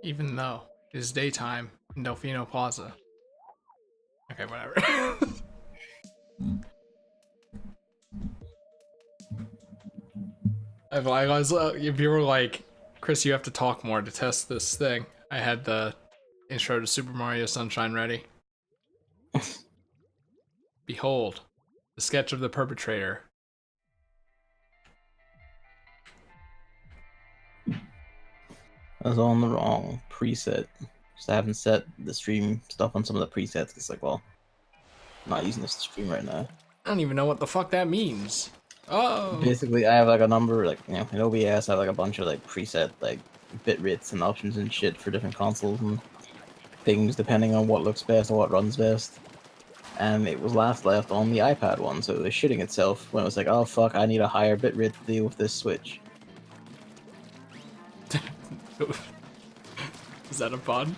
Even though it is daytime in Delfino Plaza. Okay, whatever. If you were like, Chris, you have to talk more to test this thing, I had the intro to Super Mario Sunshine ready. Behold, the sketch of the perpetrator. I was on the wrong preset. Just I haven't set the stream stuff on some of the presets. It's like, well, I'm not using this to stream right now. I don't even know what the fuck that means. Oh. Basically, I have like a number, like, in OBS, I have like a bunch of like preset like bit rates and options and shit for different consoles and things depending on what looks best and what runs best. And it was last left on the iPad one, so it was shitting itself when it was like, oh fuck, I need a higher bitrate to deal with this Switch. Is that a pun?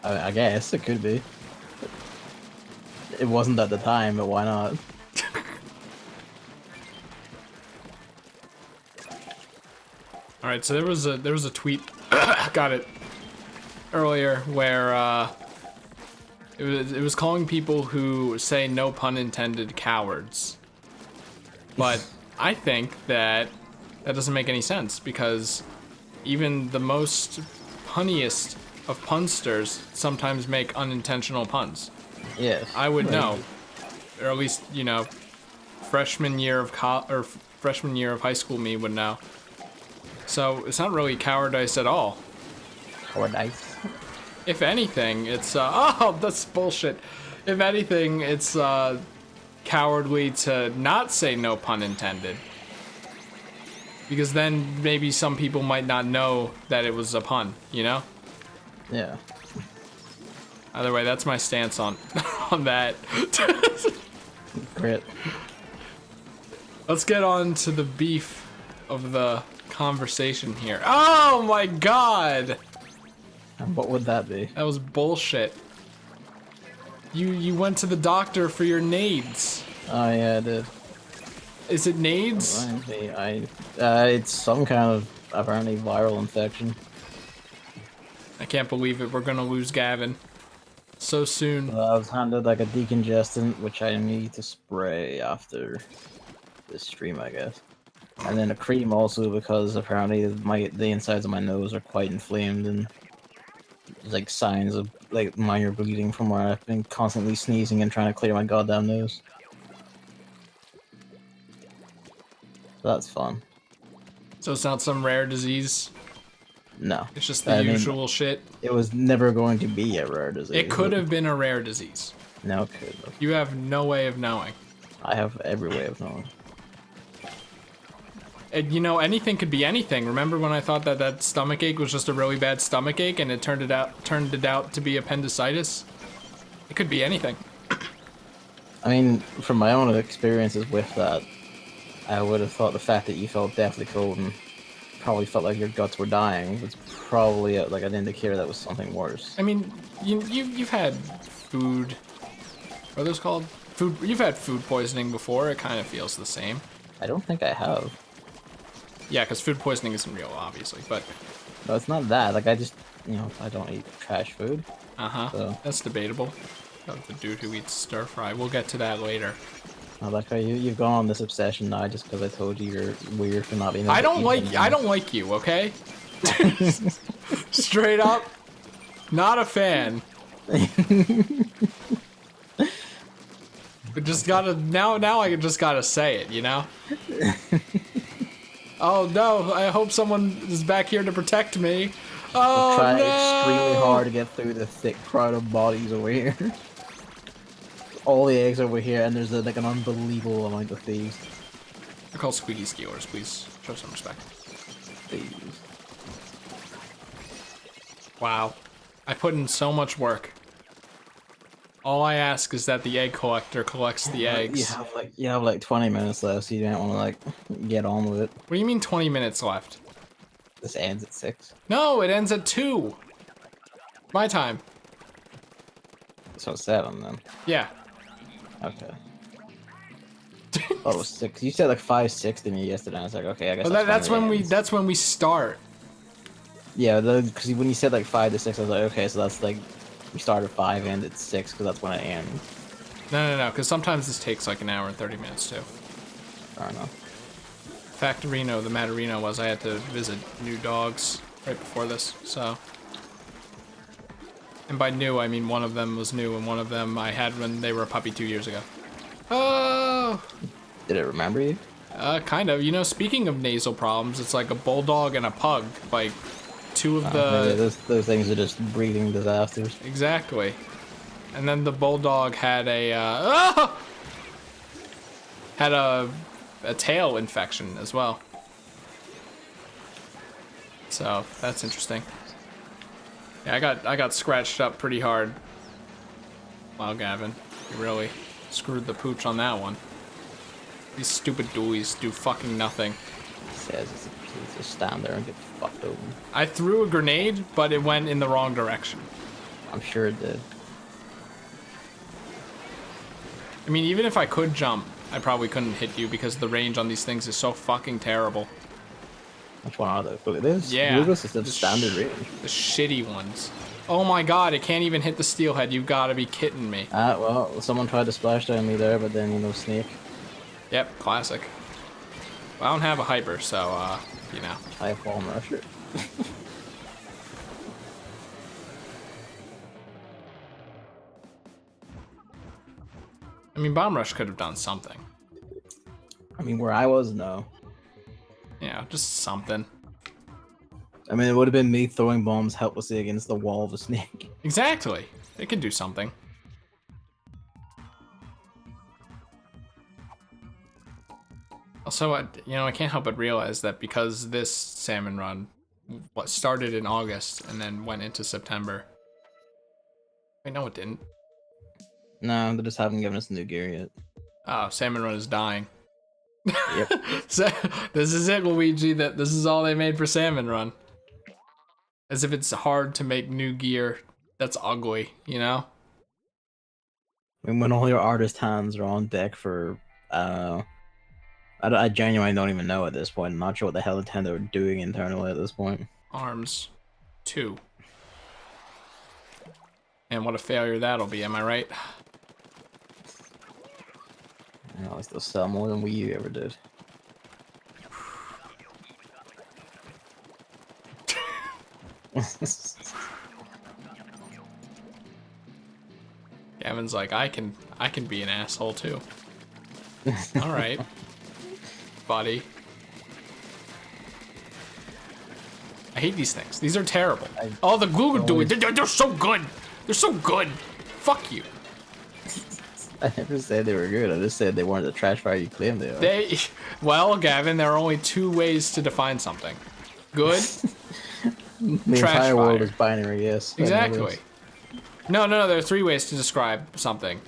I guess it could be. It wasn't at the time, but why not? All right, so there was a tweet, got it, earlier where it was calling people who say no pun intended cowards, but I think that doesn't make any sense because even the most punniest of punsters sometimes make unintentional puns. Yes. I would know, or at least freshman year of high school me would know. So it's not really cowardice at all. Cowardice. If anything, it's oh, that's bullshit. If anything, it's cowardly to not say no pun intended. Because then maybe some people might not know that it was a pun, you know? Yeah. Either way, that's my stance on that. Grit. Let's get on to the beef of the conversation here. Oh my god! And what would that be? That was bullshit. You went to the doctor for your nades. Oh yeah, I did. Is it nades? Reminds me, it's some kind of apparently viral infection. I can't believe it. We're gonna lose Gavin so soon. I was handed like a decongestant, which I need to spray after this stream, I guess. And then a cream also because apparently the insides of my nose are quite inflamed and there's like signs of like minor bleeding from where I've been constantly sneezing and trying to clear my goddamn nose. So that's fun. So it's not some rare disease? No. It's just the usual shit? It was never going to be a rare disease. It could have been a rare disease. No, it could have. You have no way of knowing. I have every way of knowing. And, you know, anything could be anything. Remember when I thought that stomach ache was just a really bad stomach ache and it turned it out to be appendicitis? It could be anything. I mean, from my own experiences with that, I would have thought the fact that you felt deathly cold and probably felt like your guts were dying was probably like an indicator that was something worse. I mean, you've had food. What are those called? Food. You've had food poisoning before. It kind of feels the same. I don't think I have. Yeah, because food poisoning isn't real, obviously, but... No, it's not that. Like, I just, I don't eat trash food. Uh-huh. So. That's debatable. The dude who eats stir-fry. We'll get to that later. I like how you've gone on this obsession now just because I told you you're weird for not being able I don't to like you, okay? Straight up, not a fan. But just gotta now I just gotta say it, you know? Oh no, I hope someone is back here to protect me. Oh, try no! extremely hard to get through the thick crowd of bodies over here. All the eggs over here, and there's like an unbelievable amount of thieves. They're called squeaky skeelers, please show some respect. Thieves. Wow. I put in so much work. All I ask is that the egg collector collects the eggs. You have like 20 minutes left, so you don't want to like get on with it. What do you mean 20 minutes left? This ends at 6. No, it ends at 2. My time. So 7 then. Yeah. Okay. Oh, it was 6. You said like 5, 6 to me yesterday. I was like, okay, I guess. Well, that's when we start. Yeah, because when you said like 5 to 6, I was like, okay, so that's like we start at 5 and it's 6 because that's when I end. No, because sometimes this takes like an hour and 30 minutes too. I don't know. Factorino, the Matterino was I had to visit new dogs right before this, so. And by new, I mean one of them was new and one of them I had when they were a puppy 2 years ago. Oh! Did it remember you? Kind of. You know, speaking of nasal problems, it's like a bulldog and a pug. Like, two of Yeah, the... those things are just breathing disasters. Exactly. And then the bulldog had a, had a tail infection as well. So, that's interesting. Yeah, I got scratched up pretty hard. Wow, Gavin. You really screwed the pooch on that one. These stupid dualies do fucking nothing. It says it's just stand there and get fucked over. I threw a grenade, but it went in the wrong direction. I'm sure it did. I mean, even if I could jump, I probably couldn't hit you because the range on these things is so fucking terrible. Which one are they? Look at this. Yeah. This is the standard range. The shitty ones. Oh my god, it can't even hit the steelhead. You've got to be kidding me. Well, someone tried to splash down me there, but then, you know, snake. Yep, classic. Well, I don't have a hyper, so, you know. I have bomb rusher. I mean, Bomb Rush could have done something. I mean, where I was, no. Yeah, just something. I mean, it would have been me throwing bombs helplessly against the wall of the snake. Exactly. It could do something. Also, I can't help but realize that because this salmon run started in August and then went into September. Wait, no, it didn't. No, they just haven't given us new gear yet. Oh, salmon run is dying. Yep. So, this is it, Luigi. This is all they made for salmon run. As if it's hard to make new gear that's ugly, you know? I mean, when all your artist hands are on deck for, I genuinely don't even know at this point. I'm not sure what the hell Nintendo are doing internally at this point. Arms 2. And what a failure that'll be, am I right? You know, they'll sell more than Wii U ever did. Gavin's like, I can be an asshole too. All right, buddy. I hate these things. These are terrible. Oh, the Google doing. They're so good. They're so good. Fuck you. I never said they were good. I just said they weren't the trash fire you claimed they are. Well, Gavin, there are only 2 ways to define something. Good. The trash entire world fire. is binary, yes. Exactly. No, there are 3 ways to describe something.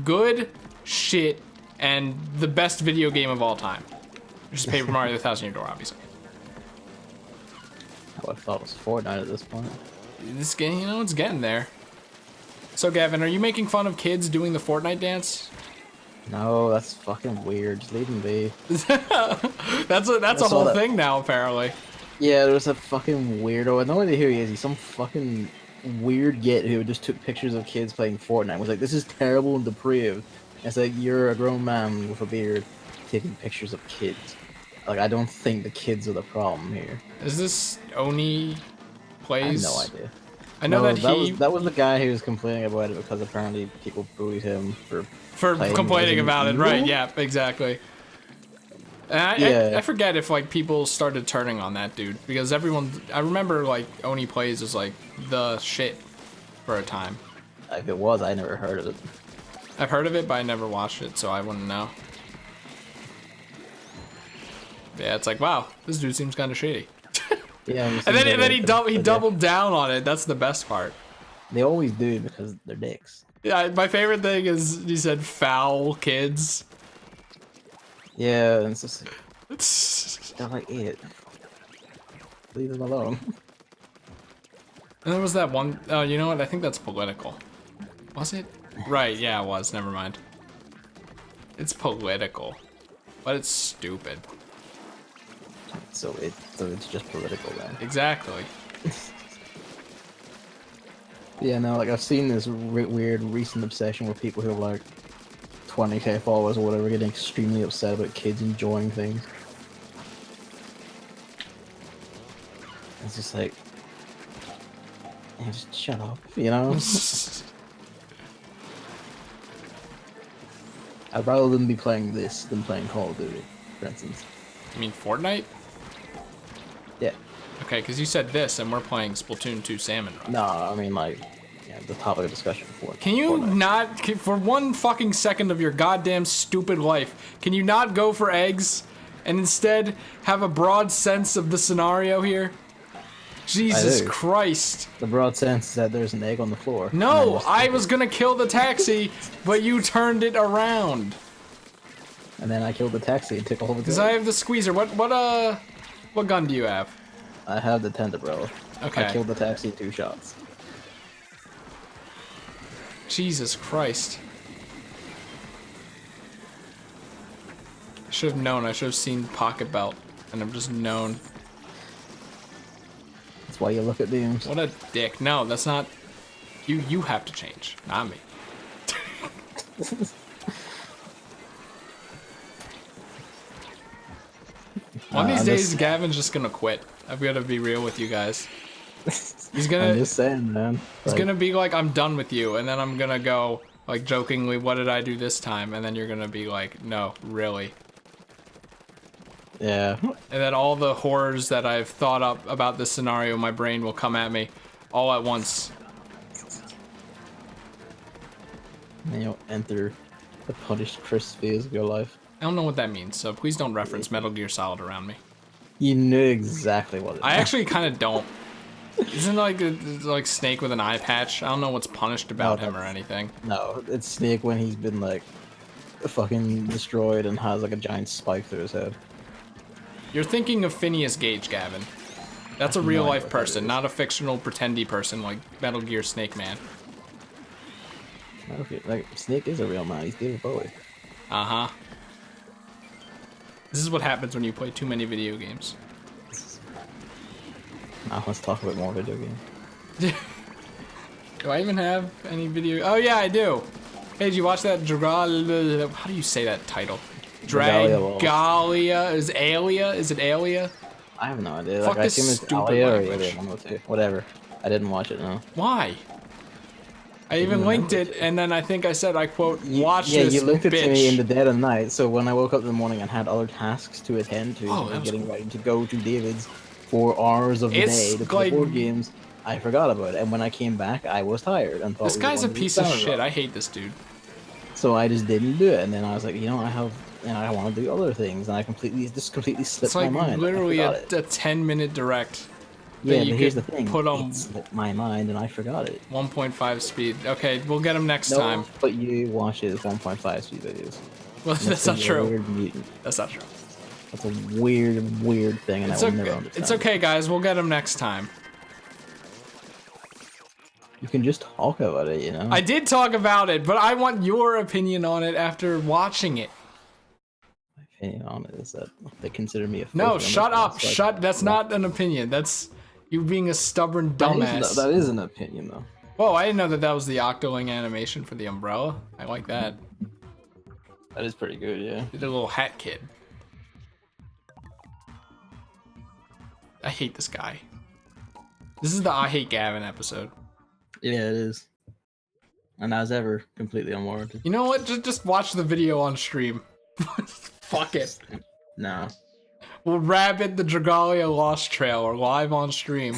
Good, shit, and the best video game of all time. Which is Paper Mario the Thousand Year Door, obviously. I would have thought it was Fortnite at this point. This game, it's getting there. So, Gavin, are you making fun of kids doing the Fortnite dance? No, that's fucking weird. Just leave them be. That's a whole thing now, apparently. Yeah, there's a fucking weirdo. I have no idea who he is. He's some fucking weird git who just took pictures of kids playing Fortnite. It was like, this is terrible and depraved. It's like, you're a grown man with a beard taking pictures of kids. Like, I don't think the kids are the problem here. Is this Oni plays? I have no idea. I know that was the guy who was complaining about it because apparently people bullied him for complaining about it, right? Yeah, exactly. And I forget if like people started turning on that dude because I remember like Oni Plays was like the shit for a time. If it was, I never heard of it. I've heard of it, but I never watched it, so I wouldn't know. Yeah, it's like, wow, this dude seems kind of shady. Yeah, and then he doubled down on it. That's the best part. They always do because they're dicks. Yeah, my favorite thing is he said foul kids. Yeah, and it's just they're like it. Leave them alone. And there was that one, oh, you know what? I think that's political. Was it? Right, yeah, it was. Never mind. It's political, but it's stupid. So it's just political then. Exactly. Yeah, no, like I've seen this weird recent obsession with people who have like 20k followers or whatever getting extremely upset about kids enjoying things. It's just like, yeah, just shut up, you know? I'd rather them be playing this than playing Call of Duty, for instance. You mean Fortnite? Yeah. Okay, because you said this, and we're playing Splatoon 2 Salmon, right? No, I mean like, yeah, the topic of discussion for Can you Fortnite. not, for one fucking second of your goddamn stupid life, can you not go for eggs and instead have a broad sense of the scenario here? Jesus Christ. The broad sense is that there's an egg on the floor. No, I was gonna kill the taxi, but you turned it around. And then I killed the taxi and took all of it. Because I have the squeezer. What gun do you have? I have the tent umbrella. Okay. I killed the taxi in 2 shots. Jesus Christ. I should have known. I should have seen Pocket Belt, and I've just known. That's why you look at beams. What a dick. No, that's not. You have to change, not me. One of these days, Gavin's just gonna quit. I've got to be real with you guys. He's gonna. I'm just saying, man. He's gonna be like, I'm done with you, and then I'm gonna go, like, jokingly, what did I do this time? And then you're gonna be like, no, really. Yeah. And then all the horrors that I've thought up about this scenario, my brain will come at me all at once. And you'll enter the punished crisp phase of your life. I don't know what that means, so please don't reference Metal Gear Solid around me. You knew exactly what it I meant. actually kind of don't. Isn't it like Snake with an eye patch? I don't know what's punished about him or anything. No, it's Snake when he's been like fucking destroyed and has like a giant spike through his head. You're thinking of Phineas Gage, Gavin. That's a real life person, not a fictional pretendy person like Metal Gear Snake Man. Okay, like Snake is a real man. He's David Bowie. Uh-huh. This is what happens when you play too many video games. Now let's talk about more video games. Do I even have any video? Oh yeah, I do. Hey, did you watch that Dragalia? How do you say that title? Dragalia? Is Alia? Is it Alia? I have no idea. Fuck like, I this assume it's stupid Alia or language. Alia, one of the two. Whatever. I didn't watch it, no. Why? I even linked it, and then I think I said, I quote, watch yeah, this, you linked it to me in bitch. the dead of night, so when I woke up in the morning and had other tasks to attend to, Oh, like that was getting cool. ready to go to David's for hours of the It's day to play like- board games, I forgot about it. And when I came back, I was tired and thought This we were guy's a going to piece do of Salmon shit. Run. I hate this dude. So I just didn't do it, and then I was like, you know, I want to do other things, and I completely slipped It's like my mind. literally I a forgot it. 10-minute direct. Yeah, you but here's the could thing. put on- It slipped my mind, and I forgot it. 1.5 speed. Okay, we'll get him next No, time. but you watch his 1.5 speed videos. Well, that's not a true. Weird mutant. That's not true. That's a weird thing, and It's I will never okay. understand. It's okay, guys. We'll get him next time. You can just talk about it, you know? I did talk about it, but I want your opinion on it after watching it. My opinion on it is that they consider me a No, filthy shut underdog, up. so I- Shut. That's not an opinion. That's you being a stubborn dumbass. That is an opinion, though. Whoa, I didn't know that was the Octoling animation for the umbrella. I like that. That is pretty good, yeah. Did a little hat kid. I hate this guy. This is the I Hate Gavin episode. Yeah, it is. And as ever, completely unwarranted. You know what? Just watch the video on stream. Fuck it. No. We'll rabbit the Dragalia Lost Trailer live on stream.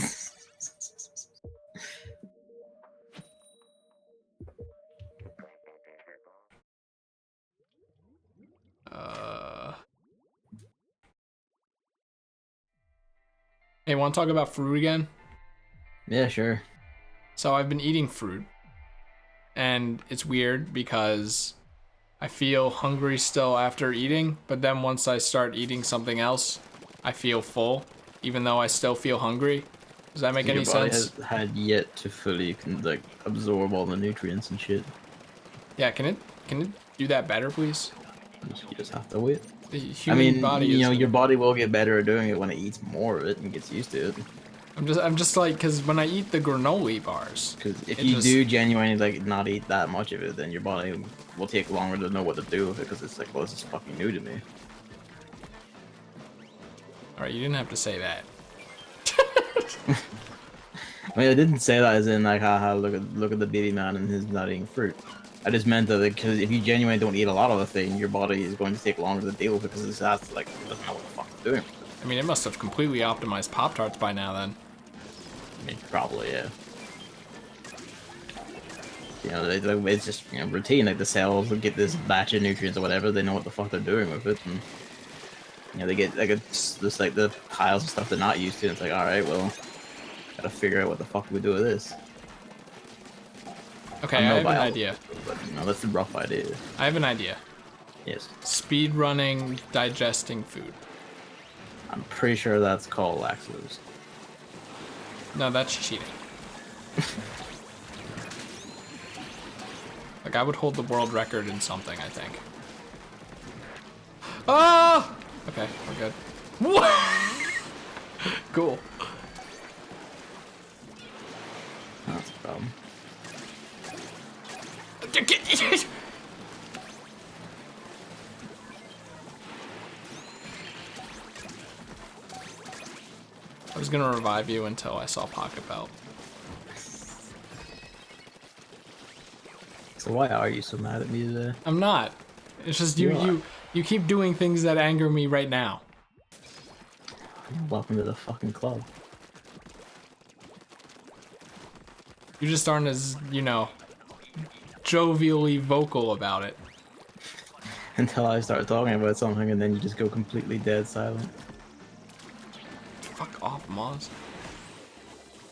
Hey, want to talk about fruit again? Yeah, sure. So I've been eating fruit, and it's weird because I feel hungry still after eating, but then once I start eating something else, I feel full, even though I still feel hungry. Does that make any Your body sense? has had yet to fully like absorb all the nutrients and shit. Yeah, can it do that better, please? You just have to wait. The I human mean, body you is... know, your body will get better at doing it when it eats more of it and gets used to it. I'm just like, because when I eat the granola bars, Because if it you just- do genuinely like not eat that much of it, then your body will take longer to know what to do with it. Because it's like, well, this is fucking new to me. all right, you didn't have to say that. I mean, I didn't say that as in like, haha, look at the baby man and his not eating fruit. I just meant that because if you genuinely don't eat a lot of the thing, your body is going to take longer to deal with because it has to, like, it doesn't know what the fuck it's doing. I mean, it must have completely optimized Pop-Tarts by now then. I mean, probably, yeah. You know, it's just, you know, routine. Like the cells will get this batch of nutrients or whatever. They know what the fuck they're doing with it, and you know, they get like just like the piles of stuff they're not used to. And it's like, all right, well, gotta figure out what the fuck we do with this. Okay, I'm I no have an biologist, idea. but you know, that's the rough idea. I have an idea. Yes, Speed running, digesting food. I'm pretty sure that's called laxatives. No, that's cheating. Like, I would hold the world record in something, I think. Oh! Okay, we're good. What? Cool. That's the problem. I was gonna revive you until I saw Pocket Belt. So why are you so mad at me today? I'm not. It's just You are. you keep doing things that anger me right now. Welcome to the fucking club. You just aren't as, you know, jovially vocal about it. Until I start talking about something and then you just go completely dead silent. Fuck off, Moz.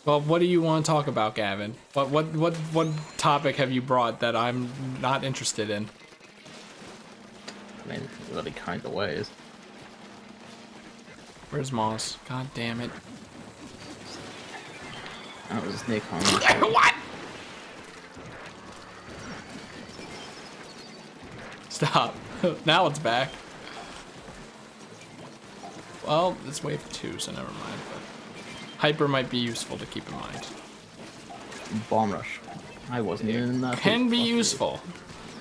Well, what do you want to talk about, Gavin? What topic have you brought that I'm not interested in? I mean, really kind of ways. Where's Moz? God damn it. That was a snake on. What? Stop. Now it's back. Well, it's wave 2, so never mind. But Hyper might be useful to keep in mind. Bomb rush. I wasn't even in that. Can be Fuck you. useful.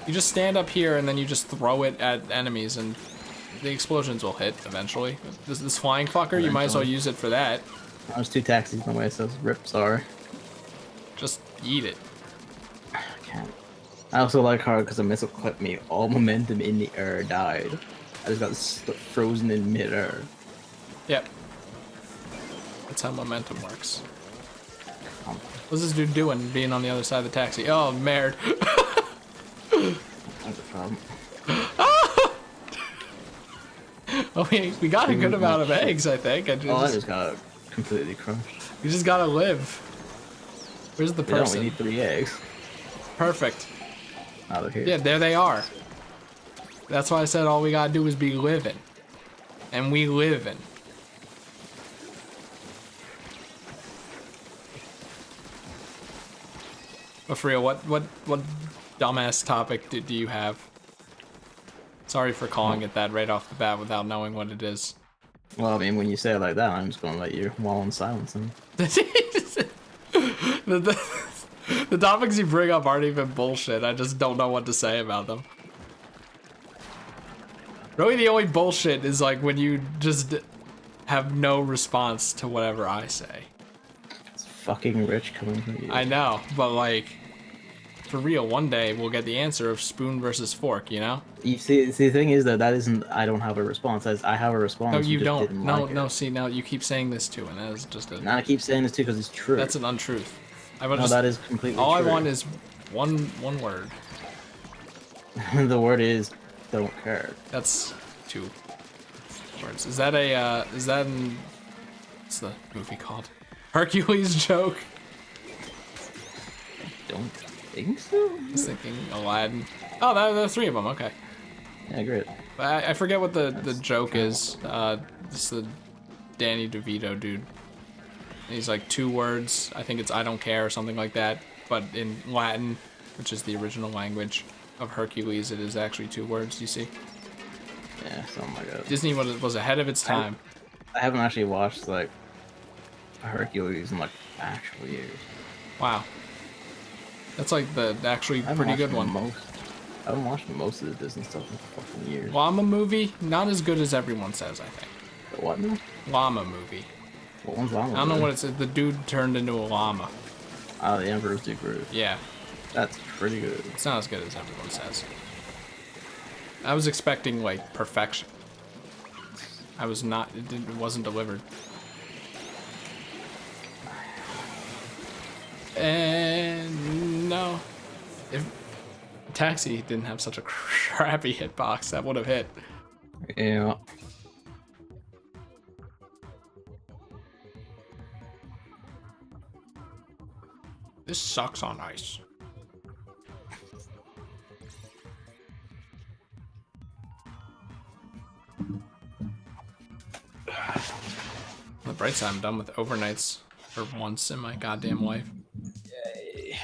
You just stand up here and then you just throw it at enemies and the explosions will hit eventually. This flying fucker, you might as well use it for that. There's 2 taxis in the way, so rip, sorry. Just eat it. I can't. I also like how, because the missile clipped me, all momentum in the air died. I just got frozen in mid-air. Yep. That's how momentum works. Um, What's this dude doing being on the other side of the taxi? Oh, merd. That's a problem. Oh, we got a good amount of eggs, I think. I just got completely crushed. You just gotta live. Where's the We only person? need 3 eggs. Perfect. Out of here. Yeah, there they are. That's why I said all we gotta do is be living. And we living. But for real, what dumbass topic do you have? Sorry for calling it that right off the bat without knowing what it is. Well, I mean, when you say it like that, I'm just gonna let you wallow in silence. And The topics you bring up aren't even bullshit. I just don't know what to say about them. Really, the only bullshit is like when you just have no response to whatever I say. it's fucking rich coming from you. I know, but like, for real, one day we'll get the answer of spoon versus fork, you know? You see, the thing is that isn't. I don't have a response. I have a response. No, you just don't. didn't No, like no, it. see, now you keep saying this too, and that is just a... And I keep saying this too because it's true. That's an untruth. I would No, just... that is completely All true. I want is one word. The word is don't care. That's 2 words. Is that a, what's the movie called? Hercules joke? Don't think so. I was thinking Aladdin. Oh, there are 3 of them, okay. Yeah, great. But I forget what the joke is. It's the Danny DeVito dude. He's like 2 words. I think it's I don't care or something like that. But in Latin, which is the original language of Hercules, it is actually 2 words, you see? Yeah, something like that. Disney was ahead of its time. I haven't actually watched like Hercules in like actual years. Wow. That's like the actually pretty good one. I haven't watched most of the Disney stuff in fucking years. Llama movie, not as good as everyone says, I think. The what now? Llama movie. What one's Llama? I don't know what it said. The dude turned into a llama. Oh, the Emperor's New Groove. Yeah. That's pretty good. It's not as good as everyone says. I was expecting, like, perfection. I was not, it wasn't delivered. And no. If Taxi didn't have such a crappy hitbox, that would have hit. Yeah. This sucks on ice. On the bright side, I'm done with overnights for once in my goddamn life. Yay.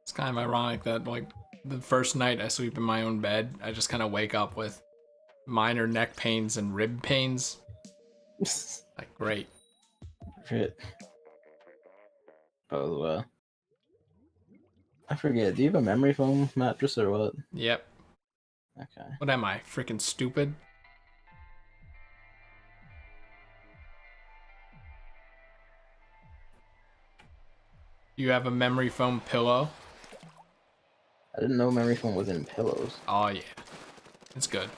It's kind of ironic that, like, the first night I sleep in my own bed, I just kind of wake up with minor neck pains and rib pains. Like, great. Shit. Oh, I forget. Do you have a memory foam mattress or what? Yep. Okay. What am I, freaking stupid? You have a memory foam pillow? I didn't know memory foam was in pillows. Oh yeah, it's good.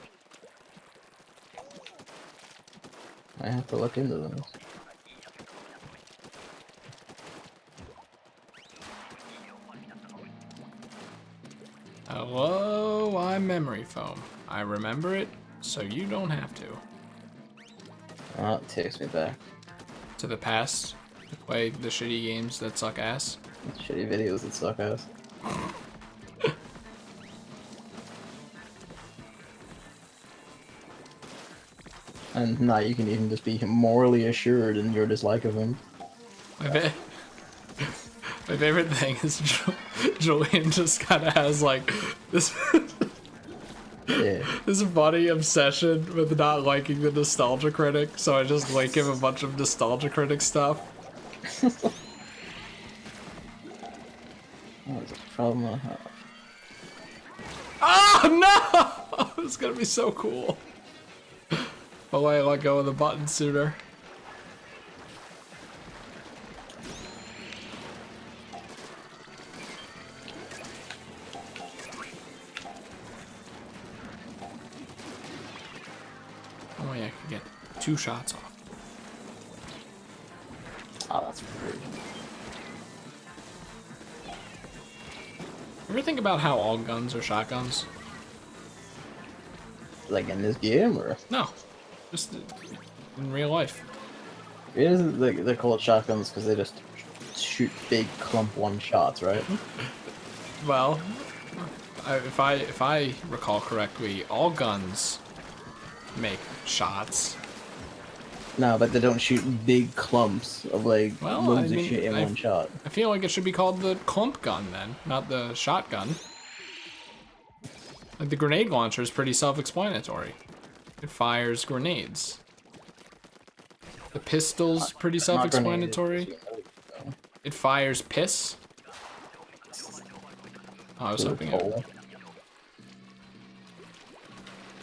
I have to look into those. Hello, I'm memory foam. I remember it, so you don't have to. Oh, it takes me back. To the past, to play the shitty games that suck ass. Shitty videos that suck ass. And now you can even just be morally assured in your dislike of him. My favorite thing is Julian just kind of has like this Yeah. this funny obsession with not liking the Nostalgia Critic, so I just link him a bunch of Nostalgia Critic stuff. Oh, it's a problem I have. Oh no! It's gonna be so cool. But why I let go of the button sooner. Oh yeah, I could get 2 shots off. Oh, that's weird. You ever think about how all guns are shotguns? Like in this game, or? No, just in real life. It isn't like they're called shotguns because they just shoot big clump one shots, right? Well, if I recall correctly, all guns make shots. No, but they don't shoot big clumps of like Well, loads I of mean, shit in one shot. I feel like it should be called the clump gun then, not the shotgun. Like the grenade launcher is pretty self-explanatory. It fires grenades. The pistol's pretty self-explanatory. It fires piss. Oh, I was hoping it.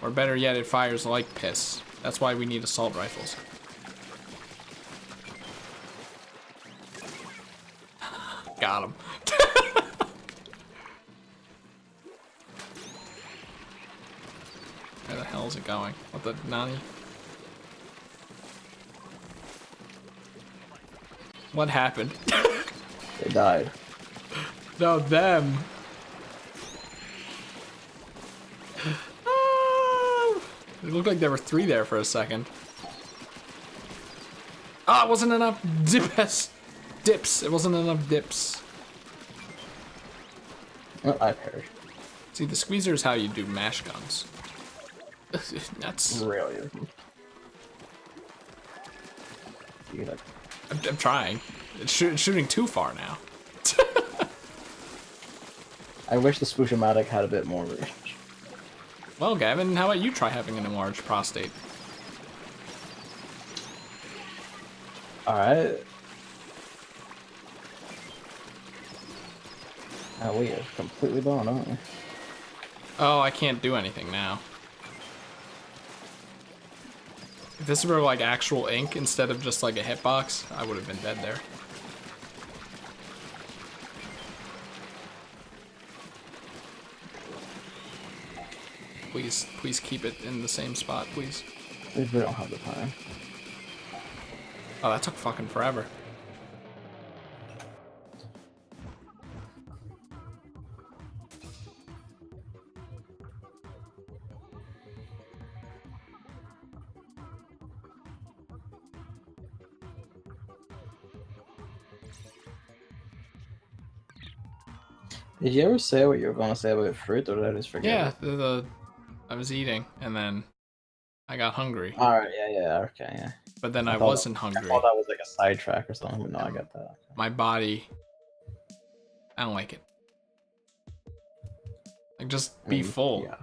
Or better yet, it fires like piss. That's why we need assault rifles. Got him. Where the hell is it going? What the nani? What happened? They died. No, them. It looked like there were 3 there for a second. Ah, it wasn't enough dips. It wasn't enough dips. Oh, I perished. See, the squeezer is how you do mash guns. That's. Really? You like... I'm trying. It's shooting too far now. I wish the Swoosh-O-Matic had a bit more range. Well, Gavin, how about you try having an enlarged prostate? Alright. Oh, we are completely blown, aren't we? Oh, I can't do anything now. If this were like actual ink instead of just like a hitbox, I would have been dead there. Please, please keep it in the same spot, please. We don't have the time. Oh, that took fucking forever. Did you ever say what you were going to say about fruit, or did I just forget? Yeah, I was eating, and then I got hungry. Alright, yeah, okay, yeah. But then I wasn't hungry. I thought that was like a sidetrack or something, but no, I got that. My body, I don't like it. Like, just be full. Yeah.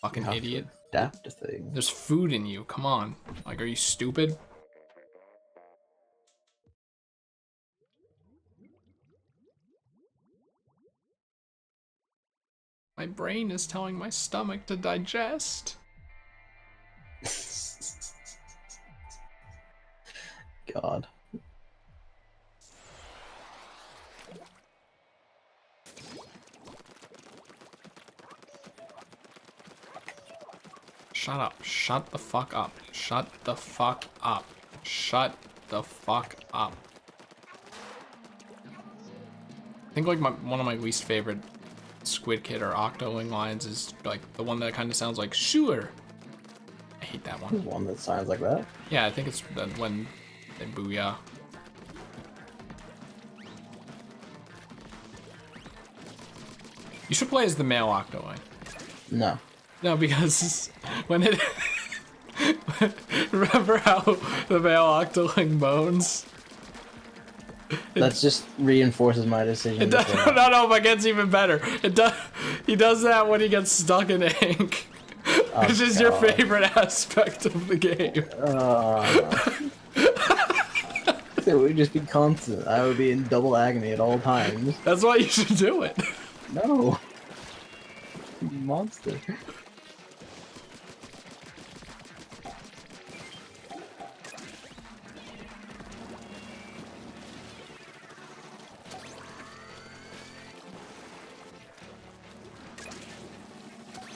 Fucking idiot. Adapt to things. There's food in you, come on. Like, are you stupid? My brain is telling my stomach to digest. God. Shut up. Shut the fuck up. Shut the fuck up. Shut the fuck up. I think like one of my least favorite Squid Kid or Octoling lines is like the one that kind of sounds like sure. I hate that one. One that sounds like that? Yeah, I think it's when they booyah. You should play as the male Octoling. No. No, because when it... Remember how the male Octoling moans? That just reinforces my decision. No, but it gets even better. He does that when he gets stuck in ink. Oh, which is your favorite aspect of the game. It would just be constant. I would be in double agony at all times. That's why you should do it. No. Monster.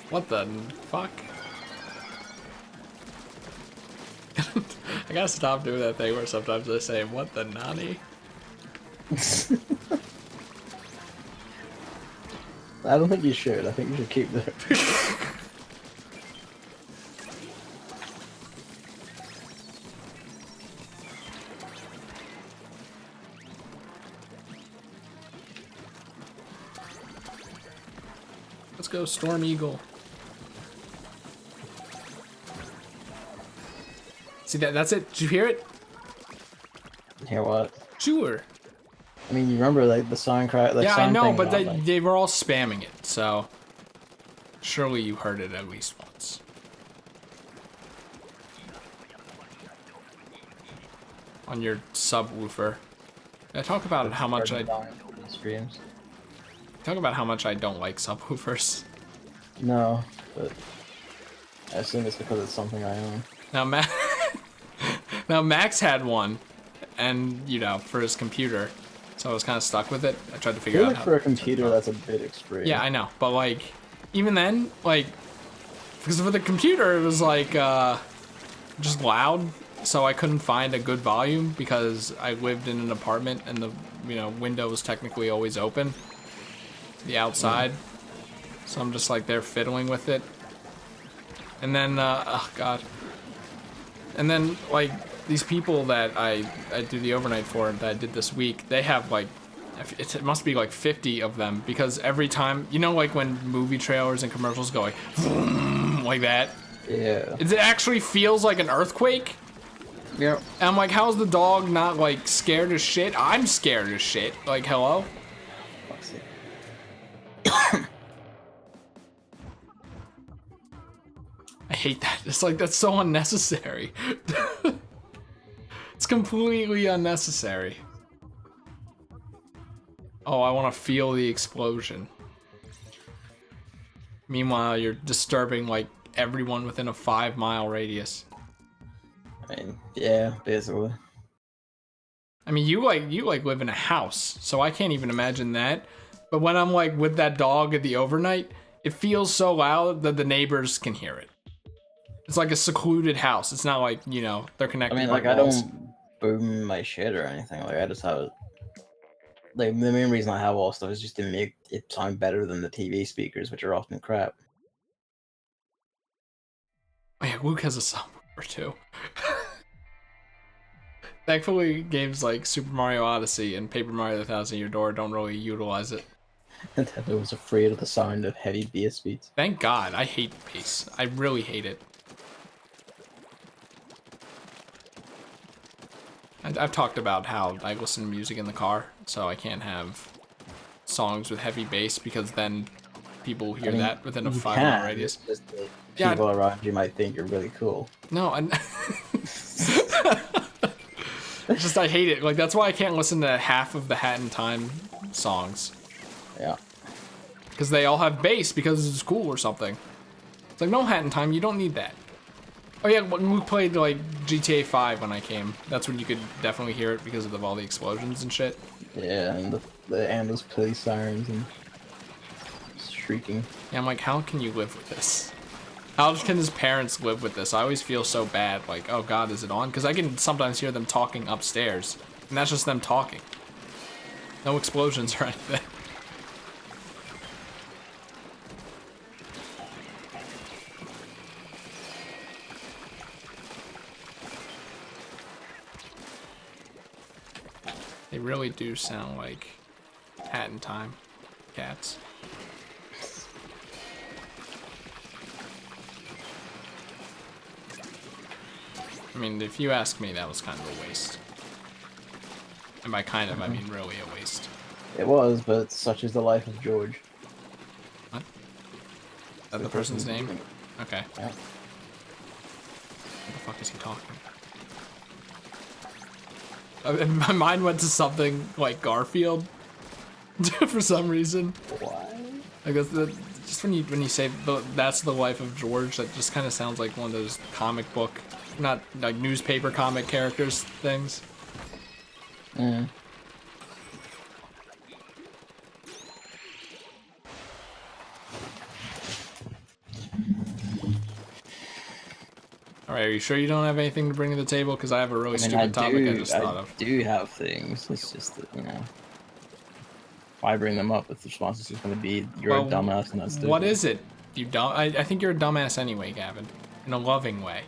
What the fuck? I gotta stop doing that thing where sometimes I say, what the nani? I don't think you should. I think you should keep that. Let's go, Storm Eagle. See that's it. Did you hear it? Hear what? Sure. I mean, you remember like the song cry? Like, Yeah, song I know, thing but about, they were all spamming it, so surely you heard it at least once. On your subwoofer. I talk about how much I streams. talk about how much I don't like subwoofers. No, but I assume it's because it's something I own. Now Max had one, and you know, for his computer, so I was kind of stuck with it. I tried to figure out how. For a computer, that's a bit extreme. Yeah, I know, but like, even then, like, because for the computer, it was like just loud, so I couldn't find a good volume because I lived in an apartment and the window was technically always open, the outside. So I'm just like there fiddling with it, and then oh god, and then like these people that I do the overnight for that I did this week, they have like it must be like 50 of them, because every time, you know, like when movie trailers and commercials go like like that. Yeah. It actually feels like an earthquake. Yep. And I'm like, how's the dog not like scared as shit? I'm scared as shit. Like, hello? I hate that. It's like, that's so unnecessary. It's It's completely unnecessary. Oh, I want to feel the explosion. Meanwhile, you're disturbing like everyone within a 5-mile radius. I mean, yeah, basically. I mean, you live in a house, so I can't even imagine that. But when I'm like with that dog at the overnight, it feels so loud that the neighbors can hear it. It's like a secluded house. It's not like, you know, they're connected. I mean, like, by walls. I don't boom my shit or anything. Like, I just have it. Like, the main reason I have all stuff is just to make it sound better than the TV speakers, which are often crap. Oh yeah, Luke has a subwoofer too. Thankfully, games like Super Mario Odyssey and Paper Mario: The Thousand Year Door don't really utilize it. Nintendo was afraid of the sound of heavy bass beats. Thank God, I hate bass. I really hate it. I've talked about how I listen to music in the car, so I can't have songs with heavy bass because then people hear that within a 5-mile radius. Just people around you might think you're really cool. No, it's just I hate it. Like that's why I can't listen to half of the Hat in Time songs. Yeah. Because they all have bass because it's cool or something. It's like no Hat in Time, you don't need that. Oh yeah, when we played like GTA 5 when I came, that's when you could definitely hear it because of all the explosions and shit. Yeah, and the endless police sirens and shrieking. Yeah, I'm like, how can you live with this? How can his parents live with this? I always feel so bad, like, oh god, is it on? Because I can sometimes hear them talking upstairs, and that's just them talking. No explosions or anything. They really do sound like Hat in Time cats. I mean, if you ask me, that was kind of a waste. And by kind of, I mean really a waste. It was, but such is the life of George. What? Is that the person's name? Okay. Yeah. What the fuck is he talking? My mind went to something like Garfield for some reason. Why? I guess just when you say that's the life of George, that just kind of sounds like one of those comic book, not like newspaper comic characters things. Mm. All right, are you sure you don't have anything to bring to the table? Because I have a really stupid topic I just thought of. I do have things. It's just that, you know, why bring them up if the response is just going to be you're a dumbass and that's stupid. What is it? You dumb? I think you're a dumbass anyway, Gavin. In a loving way.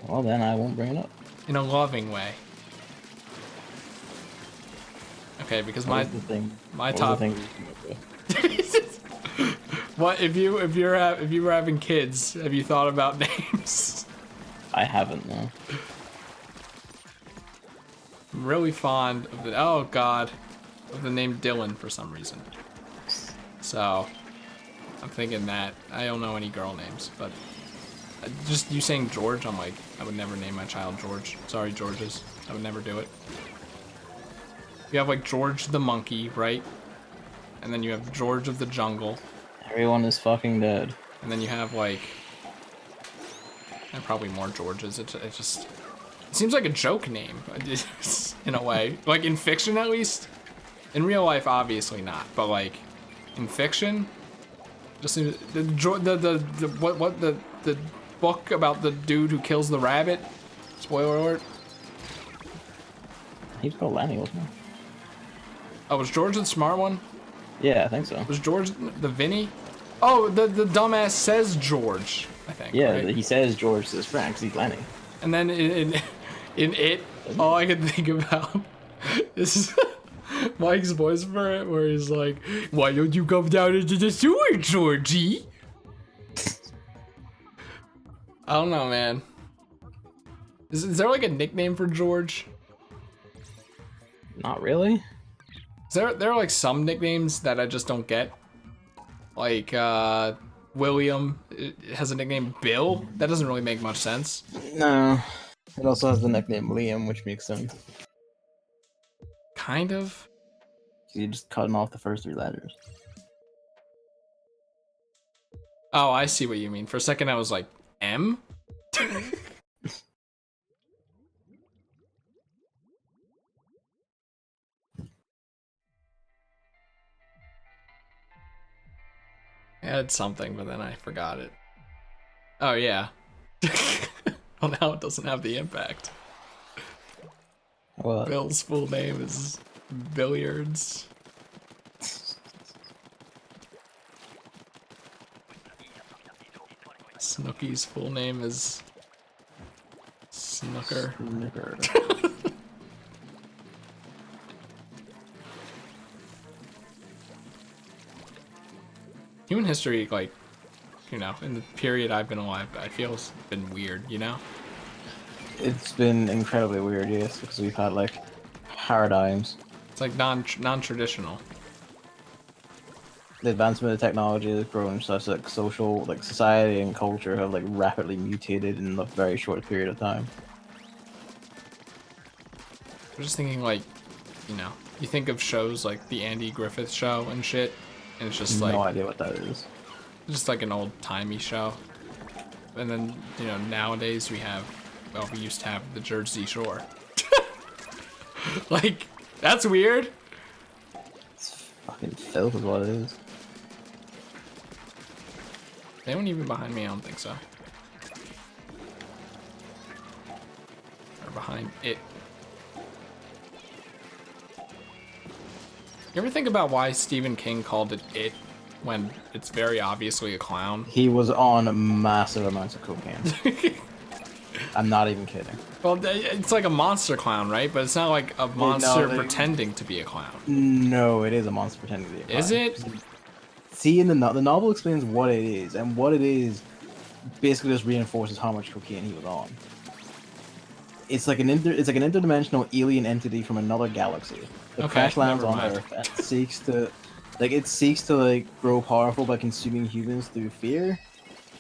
Well, then I won't bring it up. In a loving way. Okay, because my top. What if you were having kids? Have you thought about names? I haven't, no. I'm really fond of the of the name Dylan for some reason. So I'm thinking that I don't know any girl names, but just you saying George, I'm like, I would never name my child George. Sorry, Georges, I would never do it. You have like George the monkey, right? And then you have George of the jungle. Everyone is fucking dead. And then you have like, and probably more Georges. It seems like a joke name in a way, like in fiction at least. In real life, obviously not, but like in fiction, just the book about the dude who kills the rabbit. Spoiler alert. He's called Lenny, wasn't he? Oh, was George the smart one? Yeah, I think so. Was George the Vinny? Oh, the dumbass says George, I think. Yeah, right? he says George to his friend because he's Lenny. And then in it, all I could think about is Mike's voice for it, where he's like, "Why don't you come down into the sewer, Georgie?" I don't know, man. Is there like a nickname for George? Not really. There are like some nicknames that I just don't get. Like William has a nickname Bill. That doesn't really make much sense. No. It also has the nickname Liam, which makes sense. Kind of. You're just cutting off the first 3 letters. Oh, I see what you mean. For a second, I was like, M? I had something, but then I forgot it. Oh, yeah. Well, now it doesn't have the impact. What? Bill's full name is Billiards. Snooky's full name is Snooker. Human history, like, you know, in the period I've been alive, I feel it's been weird, you know? It's been incredibly weird, yes, because we've had like paradigms. It's like non-traditional. The advancement of technology has grown such like social, like society and culture have like rapidly mutated in a very short period of time. I'm just thinking, like, you know, you think of shows like the Andy Griffith Show and shit, and it's just like No idea what that is. just like an old-timey show. And then, you know, nowadays we have, well, we used to have the Jersey Shore. Like, that's weird. It's fucking filth is what it is. They don't even behind me, I don't think so. Or behind it. You ever think about why Stephen King called it when it's very obviously a clown? He was on massive amounts of cocaine. I'm not even kidding. Well, it's like a monster clown, right? But it's not like a monster they- pretending to be a clown. No, it is a monster pretending to be a clown. Is it? See, in the novel explains what it is, and what it is basically just reinforces how much cocaine he was on. It's like an interdimensional alien entity from another galaxy that Okay, crash lands never on mind. Earth and seeks to grow powerful by consuming humans through fear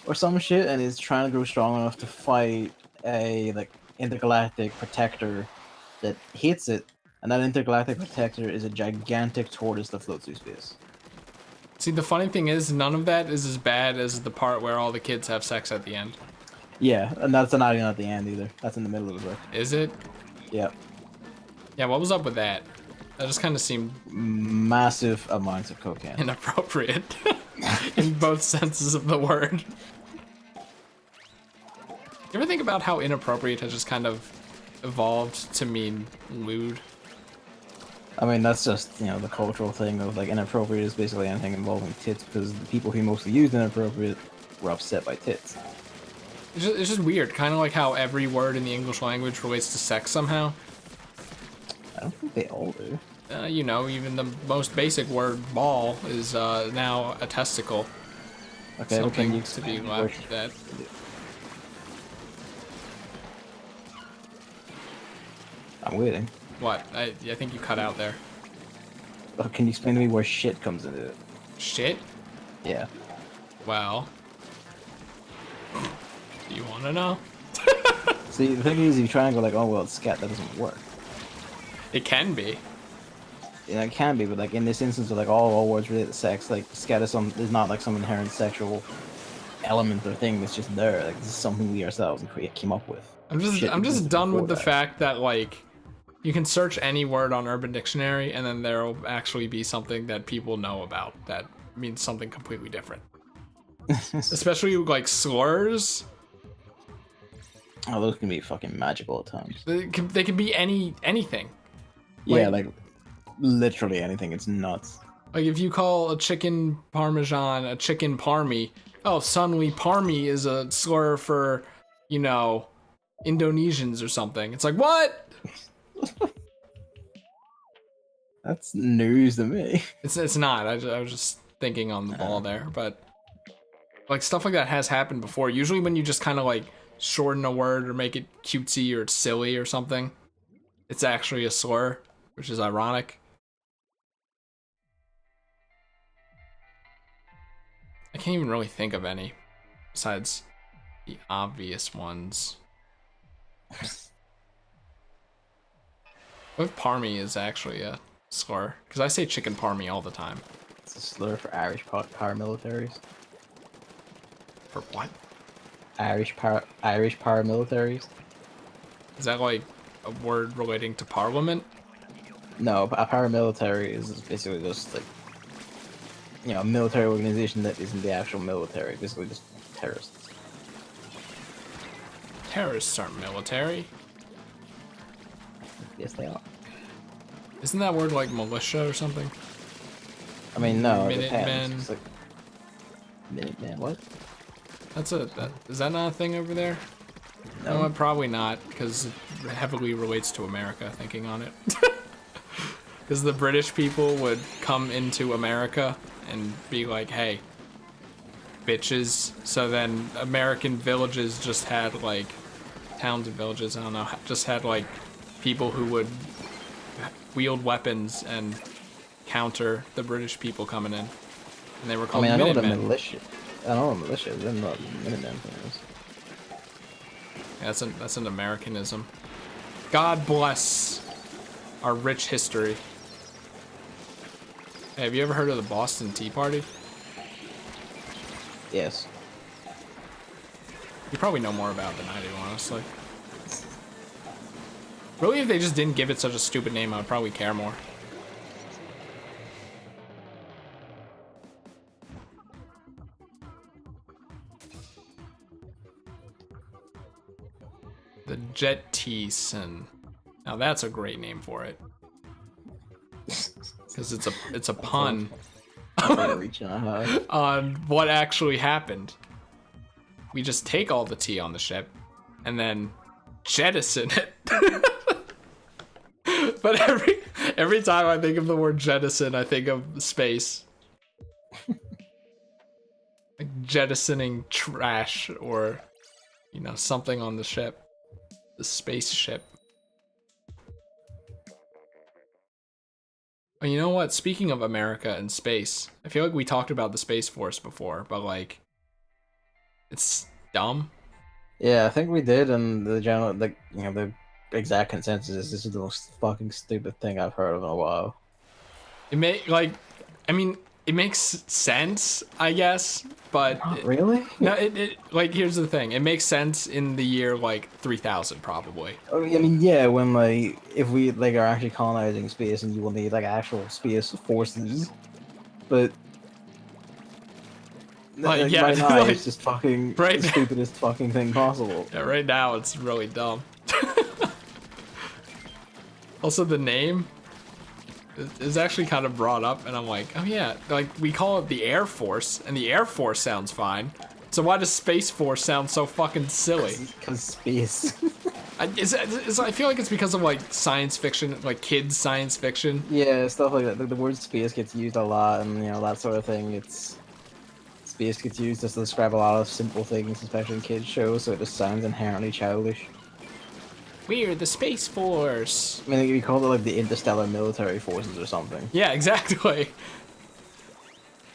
or some shit, and is trying to grow strong enough to fight a like intergalactic protector that hates it, and that intergalactic protector is a gigantic tortoise that floats through space. See, the funny thing is, none of that is as bad as the part where all the kids have sex at the end. Yeah, and that's not even at the end either. That's in the middle of the book. Is it? Yeah. Yeah, what was up with that? That just kind of seemed Massive amounts of cocaine. inappropriate in both senses of the word. You ever think about how inappropriate has just kind of evolved to mean lewd? I mean, that's just, you know, the cultural thing of, like, inappropriate is basically anything involving tits, because the people who mostly used inappropriate were upset by tits. It's just weird, kind of like how every word in the English language relates to sex somehow. I don't think they all do. You know, even the most basic word, ball, is now a testicle. Okay, but can Something you to be explain laughed at. I'm waiting. What? I think you cut out there. Can you explain to me where shit comes into it? Shit? Yeah. Well. Do you want to know? See, the thing is, if you try and go like, oh, well, it's scat, that doesn't work. It can be. Yeah, it can be, but like in this instance of like all words related to sex, like scat is not like some inherent sexual element or thing that's just there. Like this is something we ourselves came up with. I'm just Shit done with the before that. fact that, like, you can search any word on Urban Dictionary and then there'll actually be something that people know about that means something completely different. Especially like slurs. Oh, those can be fucking magical at times. They can be anything. Yeah, like literally anything. It's nuts. Like if you call a chicken parmesan a chicken parmy, oh, suddenly parmy is a slur for, you know, Indonesians or something. It's like, what? That's news to me. It's not. I was just thinking on the ball there, but like stuff like that has happened before. Usually when you just kind of like shorten a word or make it cutesy or it's silly or something, it's actually a slur, which is ironic. I can't even really think of any besides the obvious ones. What if parmy is actually a slur? Because I say chicken parmy all the time. It's a slur for Irish paramilitaries. For what? Irish paramilitaries. Is that like a word relating to parliament? No, a paramilitary is basically just like, you know, a military organization that isn't the actual military, basically just terrorists. Terrorists aren't military. Yes, they are. Isn't that word like militia or something? I mean, no, it Minutemen. depends. It's like Minuteman, what? Is that not a thing over there? No, probably not, because it heavily relates to America, thinking on it. Because the British people would come into America and be like, hey, bitches. So then American villages just had like, towns and villages, I don't know, just had like people who would wield weapons and counter the British people coming in. And they were called I know what a Minutemen. militia. I know what a militia is. I don't know what a Minuteman thing is. Yeah, that's an Americanism. God bless our rich history. Hey, have you ever heard of the Boston Tea Party? Yes. You probably know more about it than I do, honestly. Really, if they just didn't give it such a stupid name, I would probably care more. The Jet Teason. Now that's a great name for it. Because it's a pun Reaching out high. on what actually happened. We just take all the tea on the ship and then jettison it. But every time I think of the word jettison, I think of space. Like jettisoning trash or, you know, something on the ship. The spaceship. Oh, you know what? Speaking of America and space, I feel like we talked about the Space Force before, but like, it's dumb. Yeah, I think we did, and the general, like, you know, the exact consensus is this is the most fucking stupid thing I've heard of in a while. It it makes sense, I guess, but Not really? it like, here's the thing. It makes sense in the year like 3000 probably. I mean, yeah, when like if we like are actually colonizing space, and you will need like actual space forces, but like, yeah, right now like, it's just fucking right the stupidest fucking thing possible. Yeah, right now it's really dumb. Also, the name is actually kind of brought up, and I'm like, oh yeah, like we call it the Air Force, and the Air Force sounds fine. So why does Space Force sound so fucking silly? Because space. I feel like it's because of like science fiction, like kids science fiction. Yeah, stuff like that. The word space gets used a lot, and you know that sort of thing. Space gets used just to describe a lot of simple things, especially in kids shows, so it just sounds inherently childish. We're the Space Force. I mean, you call it like the interstellar military forces or something. Yeah, exactly.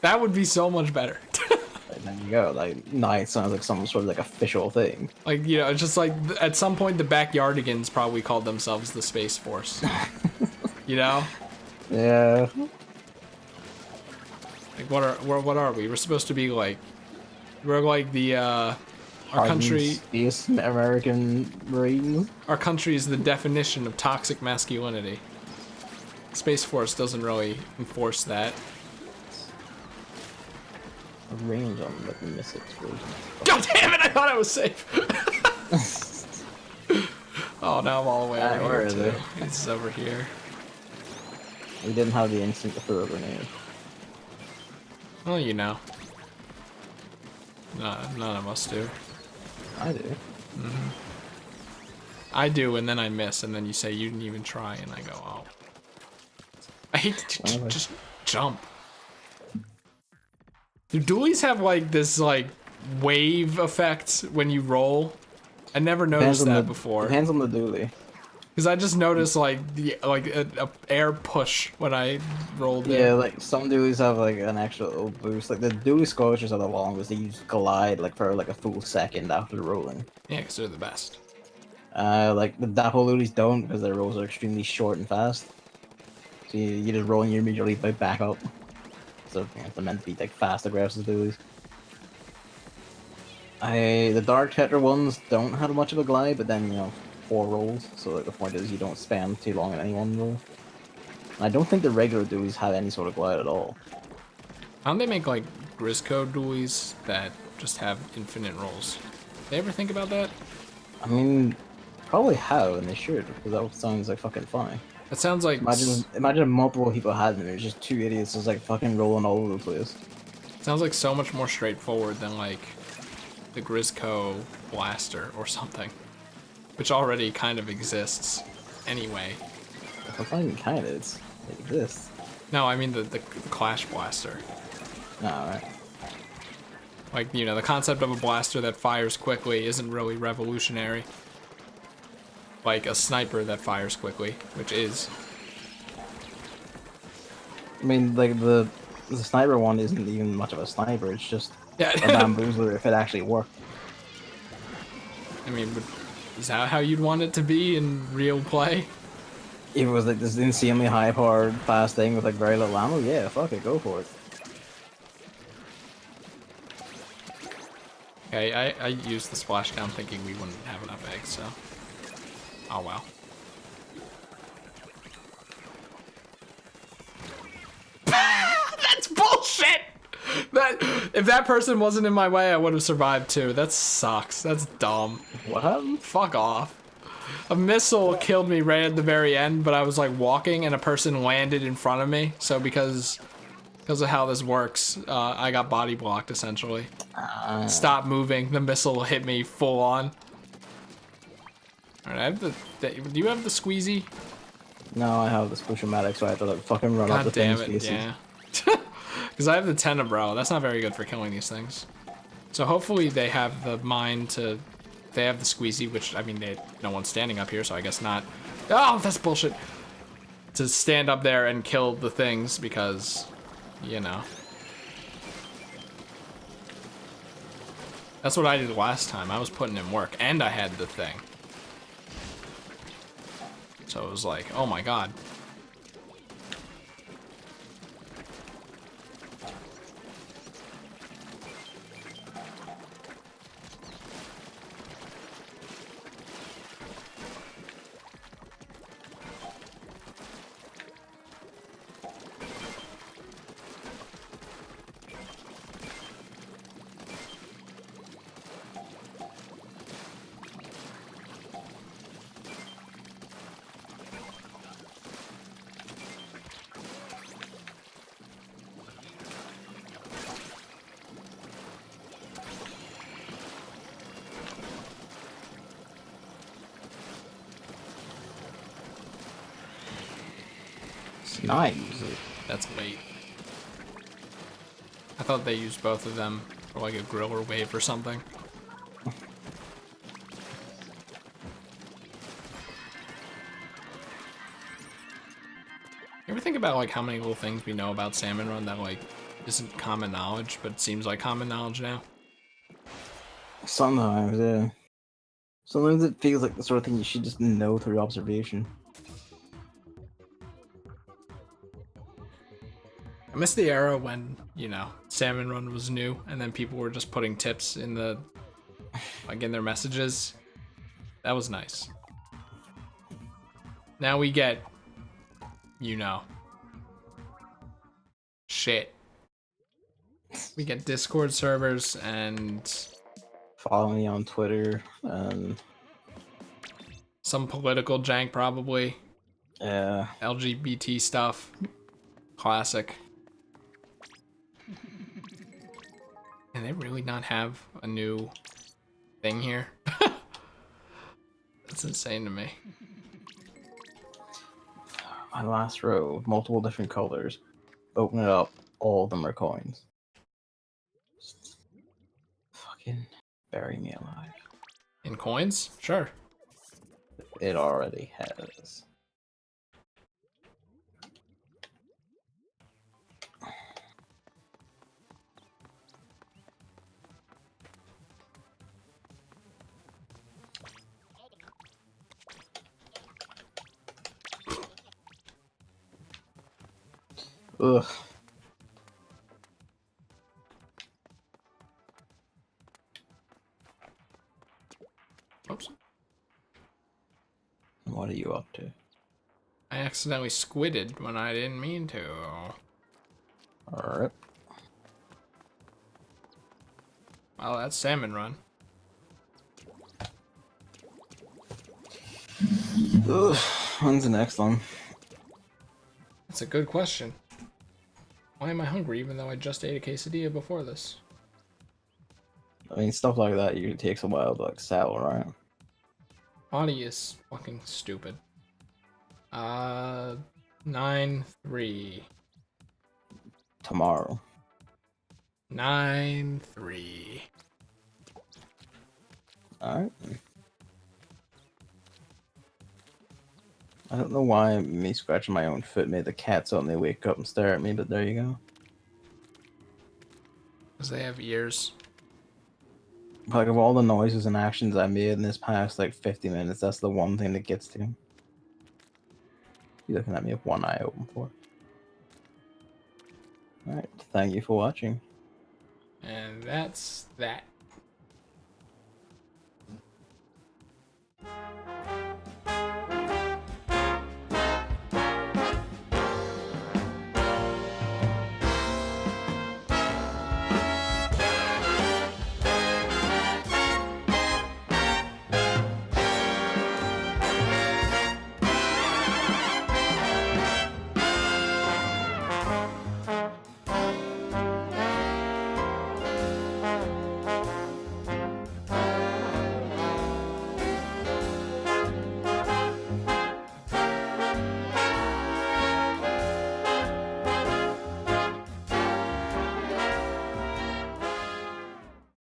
That would be so much better. Like, there you go. Like, now it sounds like some sort of like official thing. Like, you know, it's just like at some point the Backyardigans probably called themselves the Space Force. You know? Yeah. Like, what are we? We're supposed to be like, we're like the our Hardened country. Space American Marines. Our country is the definition of toxic masculinity. Space Force doesn't really enforce that. A range on like the missile explosions. God damn it! I thought I was safe. Oh, now I'm all the way Alright, over where here is too. it? It's over here. We didn't have the instinct to throw a grenade. Well, you know. None of us do. I do. I do, and then I miss, and then you say you didn't even try, and I go, oh. I hate to just jump. Do dualies have like this like wave effect when you roll? I never noticed that before. Depends on the dually. Because I just noticed like a air push when I rolled. Yeah, like some dualies have like an actual boost. Like the dually scorchers are the longest. They use glide like for like a full second after rolling. Yeah, because they're the best. Like the Dapple Lilies don't because their rolls are extremely short and fast. So you just roll and you immediately like, back up. So they're meant to be like fast, aggressive lilies. The Dark Tetra ones don't have much of a glide, but then 4 rolls. So like, the point is you don't spam too long in any one roll. And I don't think the regular dualies have any sort of glide at all. How don't they make like Grisco dualies that just have infinite rolls? They ever think about that? I mean, probably have, and they should, because that sounds like fucking funny. That sounds like Imagine if multiple people had them. There's just 2 idiots just like fucking rolling all over the place. sounds like so much more straightforward than like the Grisco blaster or something, which already kind of exists anyway. It's not even kind of. It exists. No, I mean the Clash blaster. Alright. Like, the concept of a blaster that fires quickly isn't really revolutionary. Like a sniper that fires quickly, which is. I mean, like the sniper one isn't even much of a sniper. It's just a bamboozler if it actually worked. I mean, is that how you'd want it to be in real play? If it was like this insanely high-powered, fast thing with like very little ammo, yeah, fuck it, go for it. Okay, I used the splashdown thinking we wouldn't have enough eggs, so. Oh well. That's bullshit! If that person wasn't in my way, I would have survived too. That sucks. That's dumb. What happened? Fuck off. A missile killed me right at the very end, but I was like walking and a person landed in front of me. So because of how this works, I got body blocked essentially. Stop moving. The missile hit me full on. All right, I have do you have the squeezy? No, I have the Splatoon, so I have to like fucking run up the things. Damn it, yeah. Because I have the Tenebro. That's not very good for killing these things. So hopefully they have the mind to. They have the squeezy, which I mean, no one's standing up here, so I guess not. Oh, that's bullshit. To stand up there and kill the things because, That's what I did last time. I was putting in work, and I had the thing. So it was like, oh my god. Nice. That's late. I thought they used both of them for like a griller wave or something. You ever think about like how many little things we know about Salmon Run that like isn't common knowledge, but seems like common knowledge now? Sometimes, yeah. Sometimes it feels like the sort of thing you should just know through observation. I miss the era when, Salmon Run was new and then people were just putting tips in in their messages. That was nice. Now we get, shit. We get Discord servers and Follow me on Twitter and some political jank probably. yeah. LGBT stuff. Classic. Can they really not have a new thing here? That's insane to me. My last row, multiple different colors. Open it up, all of them are coins. Just fucking bury me alive. In coins? Sure. It already has. Ugh. Oops. What are you up to? I accidentally squidded when I didn't mean to. Alright. Well, that's salmon run. Ugh. When's the next one? That's a good question. Why am I hungry even though I just ate a quesadilla before this? I mean, stuff like that usually takes a while to like settle, right? Body is fucking stupid. 9-3. Tomorrow. 9-3. Alright. I don't know why me scratching my own foot made the cat suddenly wake up and stare at me, but there you go. Because they have ears. Like, of all the noises and actions I made in this past, like, 50 minutes, that's the one thing that gets to him. He's looking at me with one eye open for. Alright, thank you for watching. And that's that.